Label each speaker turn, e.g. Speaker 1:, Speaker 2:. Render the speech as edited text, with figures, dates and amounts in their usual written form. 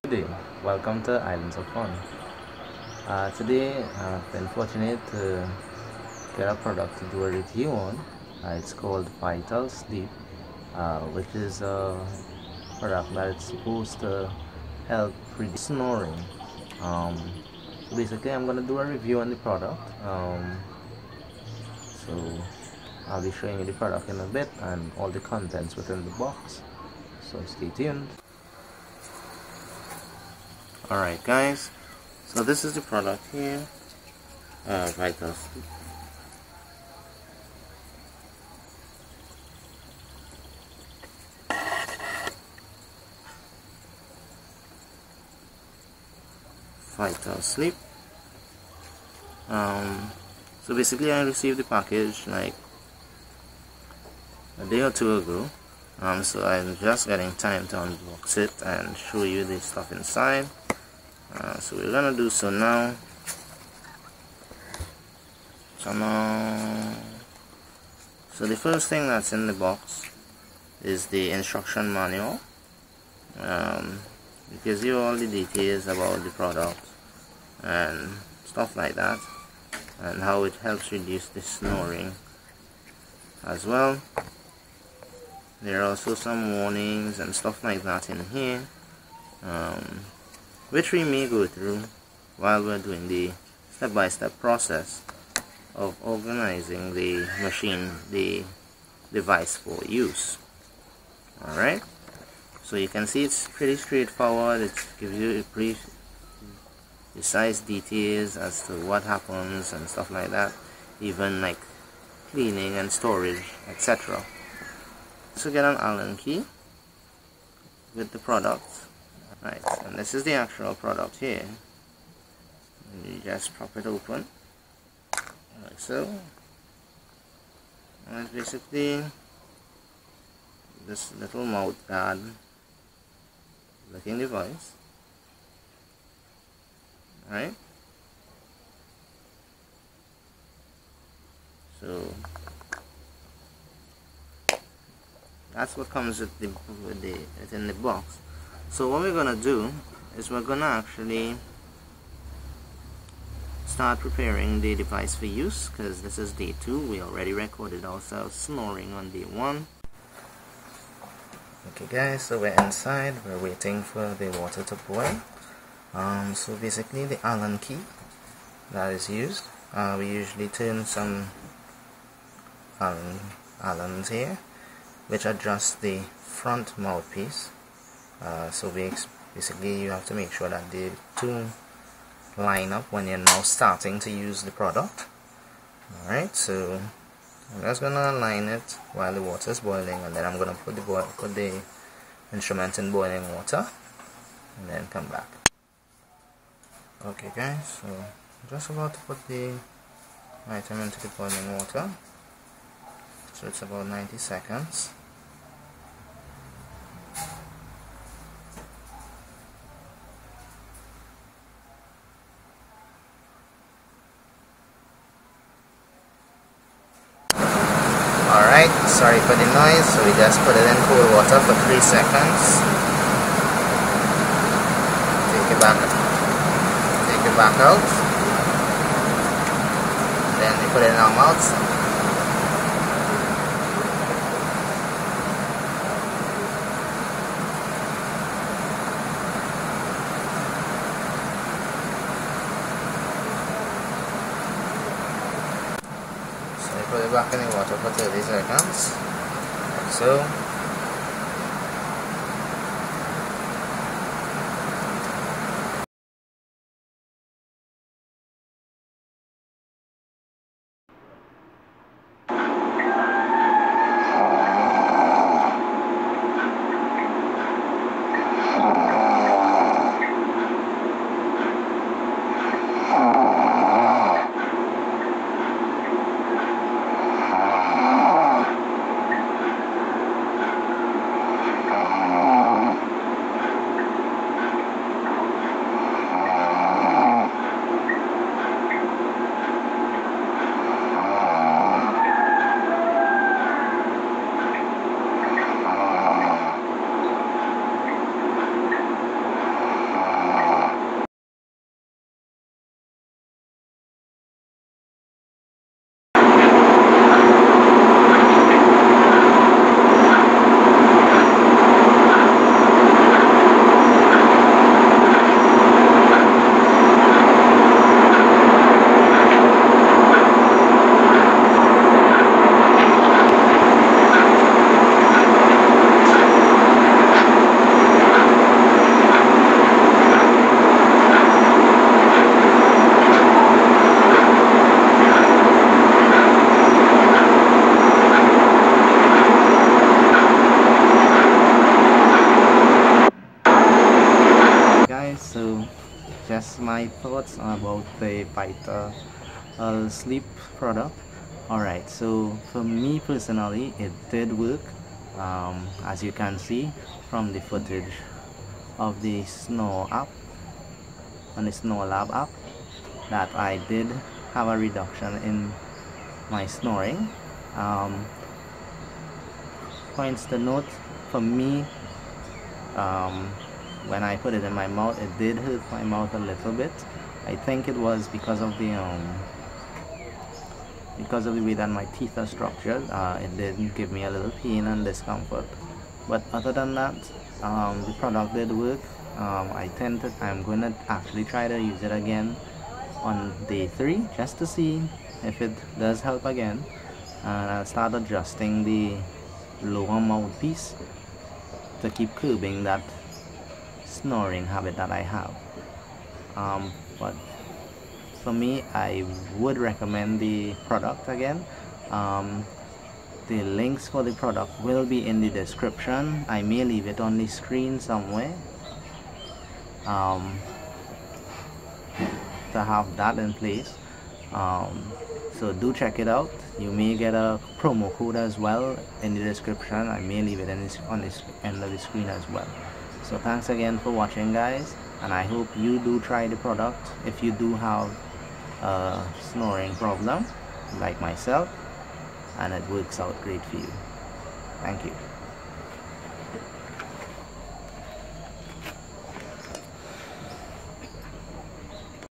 Speaker 1: Good day, welcome to Islands of Fun. Today I've been fortunate to get a product to do a review on. It's called Vital Sleep, which is a product that is supposed to help reduce snoring. So basically, I'm going to do a review on the product. So I'll be showing you the product in a bit and all the contents within the box. So stay tuned. Alright guys, so this is the product here, Vital Sleep. Vital Sleep. So basically I received the package like a day or two ago. So I'm just getting time to unbox it and show you the stuff inside. So we're gonna do so now. So the first thing that's in the box is the instruction manual. It gives you all the details about the product and stuff like that, and how it helps reduce the snoring as well. There are also some warnings and stuff like that in here, which we may go through while we're doing the step-by-step process of organizing the machine, the device for use. Alright, so you can see it's pretty straightforward. It gives you brief, precise details as to what happens and stuff like that, even like cleaning and storage, etc. So get an Allen key with the product. Right, and this is the actual product here. And you just pop it open like so. And it's basically this little mouth guard looking device. Right? So that's what comes within the box. So what we're gonna do is we're gonna actually start preparing the device for use, because this is day 2. We already recorded ourselves snoring on day 1. Okay guys, so we're inside. We're waiting for the water to boil. So basically the Allen key that is used, we usually turn some Allens here, which adjusts the front mouthpiece. So basically you have to make sure that the two line up when you're now starting to use the product. Alright, so I'm just gonna align it while the water is boiling, and then I'm gonna put the instrument in boiling water and then come back. Okay guys, so I'm just about to put the item into the boiling water. So it's about 90 seconds. Alright, sorry for the noise, so we just put it in cold water for 3 seconds. Take it back out. Then we put it in our mouth. Put it back in the water for 30 seconds, like so. my thoughts about the Vita sleep product. Alright, so for me personally, it did work. As you can see from the footage of the Snore app, on the Snore Lab app, that I did have a reduction in my snoring. Points to note, for me, when I put it in my mouth, it did hurt my mouth a little bit. I think it was because of the way that my teeth are structured. It did give me a little pain and discomfort, but other than that, the product did work. I'm going to actually try to use it again on day 3 just to see if it does help again, and I'll start adjusting the lower mouthpiece to keep curbing that snoring habit that I have. But for me, I would recommend the product again. The links for the product will be in the description. I may leave it on the screen somewhere to have that in place. So do check it out. You may get a promo code as well in the description. I may leave it on this end of the screen as well. So thanks again for watching, guys, and I hope you do try the product if you do have a snoring problem like myself, and it works out great for you. Thank you.